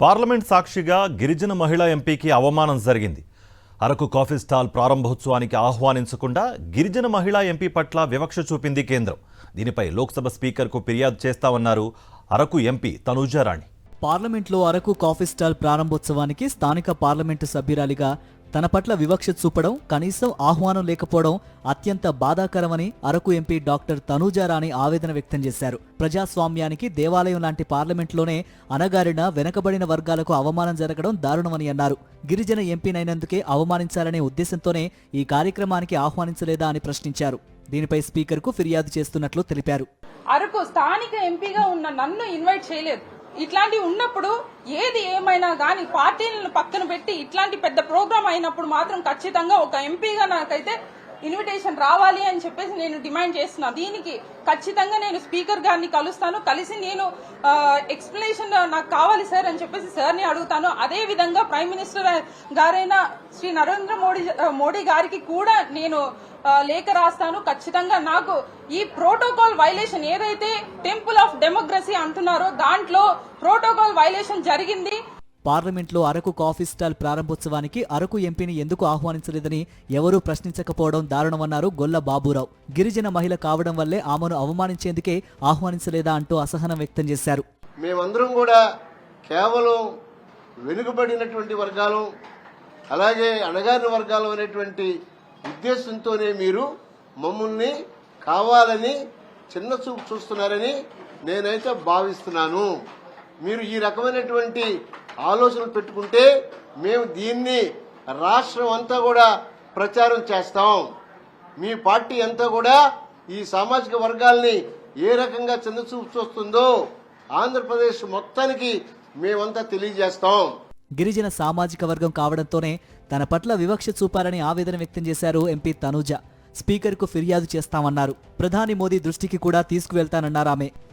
Parliament సాక్షిగా గిరిజన మహిళా ఎంపీకి అవమానం జరిగింది. అరకు కాఫీ స్టాల్ ప్రారంభోత్సవానికి ఆహ్వానించకుండా గిరిజన మహిళా ఎంపీ పట్ల వివక్ష చూపింది కేంద్రం. దీనిపై లోక్సభ స్పీకర్కు ఫిర్యాదు చేస్తామన్నారు అరకు ఎంపీ తనూజారాణి. పార్లమెంట్లో అరకు కాఫీ స్టాల్ ప్రారంభోత్సవానికి స్థానిక పార్లమెంటు సభ్యురాలిగా తన పట్ల వివక్ష చూపడం, కనీసం ఆహ్వానం లేకపోవడం అత్యంత బాధాకరమని అరకు ఎంపీ డాక్టర్ తనూజారాణి ఆవేదన వ్యక్తం చేశారు. ప్రజాస్వామ్యానికి దేవాలయం లాంటి పార్లమెంట్లోనే అణగారిన, వెనకబడిన వర్గాలకు అవమానం జరగడం దారుణమని అన్నారు. గిరిజన ఎంపీనైనందుకే అవమానించాలనే ఉద్దేశంతోనే ఈ కార్యక్రమానికి ఆహ్వానించలేదా అని ప్రశ్నించారు. దీనిపై స్పీకర్కు ఫిర్యాదు చేస్తున్నట్లు తెలిపారు. అరకు స్థానిక ఎంపీగా ఉన్న నన్ను ఇన్వైట్ చేయలేదు. ఇట్లాంటివి ఉన్నప్పుడు ఏది ఏమైనా గానీ పార్టీలను పక్కన పెట్టి ఇట్లాంటి పెద్ద ప్రోగ్రామ్ అయినప్పుడు మాత్రం ఖచ్చితంగా ఒక ఎంపీగా నాకైతే ఇన్విటేషన్ రావాలి అని చెప్పేసి నేను డిమాండ్ చేస్తున్నా. దీనికి ఖచ్చితంగా నేను స్పీకర్ గారిని కలుస్తాను. కలిసి నేను ఎక్స్ప్లెనేషన్ నాకు కావాలి సార్ అని చెప్పేసి సార్ని అడుగుతాను. అదే విధంగా ప్రైమ్ మినిస్టర్ గారైన శ్రీ నరేంద్ర మోడీ గారికి కూడా నేను లేఖ రాస్తాను. ఖచ్చితంగా నాకు ఈ ప్రోటోకాల్ వైలేషన్ ఏదైతే టెంపుల్ ఆఫ్ డెమోక్రసీ అంటున్నారో దాంట్లో ప్రోటోకాల్ వైలేషన్ జరిగింది. పార్లమెంట్లో అరకు కాఫీ స్టాల్ ప్రారంభోత్సవానికి అరకు ఎంపీని ఎందుకు ఆహ్వానించలేదని ఎవరూ ప్రశ్నించకపోవడం దారుణమన్నారు గొల్ల బాబురావు. గిరిజన మహిళ కావడం వల్లే ఆమెను అవమానించేందుకే ఆహ్వానించలేదా అంటూ అసహనం వ్యక్తం చేశారు. మేమందరం కూడా కేవలం వెనుకబడినటువంటి వర్గాలు, అలాగే అణగారిన వర్గాలు అనేటువంటి ఉద్దేశంతోనే మీరు మమ్మల్ని కావాలని చిన్న చూపు చూస్తున్నారని నేనైతే భావిస్తున్నాను. మీరు ఈ రకమైనటువంటి ఆలోచనలు పెట్టుకుంటే మేము దీన్ని రాష్ట్రం అంతా కూడా ప్రచారం చేస్తాం. మీ పార్టీ అంతా కూడా ఈ సామాజిక వర్గాల్ని ఏ రకంగా చిన్న చూపు చూస్తుందో ఆంధ్రప్రదేశ్ మొత్తానికి మేమంతా తెలియజేస్తాం. గిరిజన సామాజిక వర్గం కావడంతోనే తన పట్ల వివక్ష చూపారని ఆవేదన వ్యక్తం చేశారు ఎంపీ తనూజ. స్పీకర్కు ఫిర్యాదు చేస్తామన్నారు. ప్రధాని మోదీ దృష్టికి కూడా తీసుకువెళ్తానన్నారు ఆమె.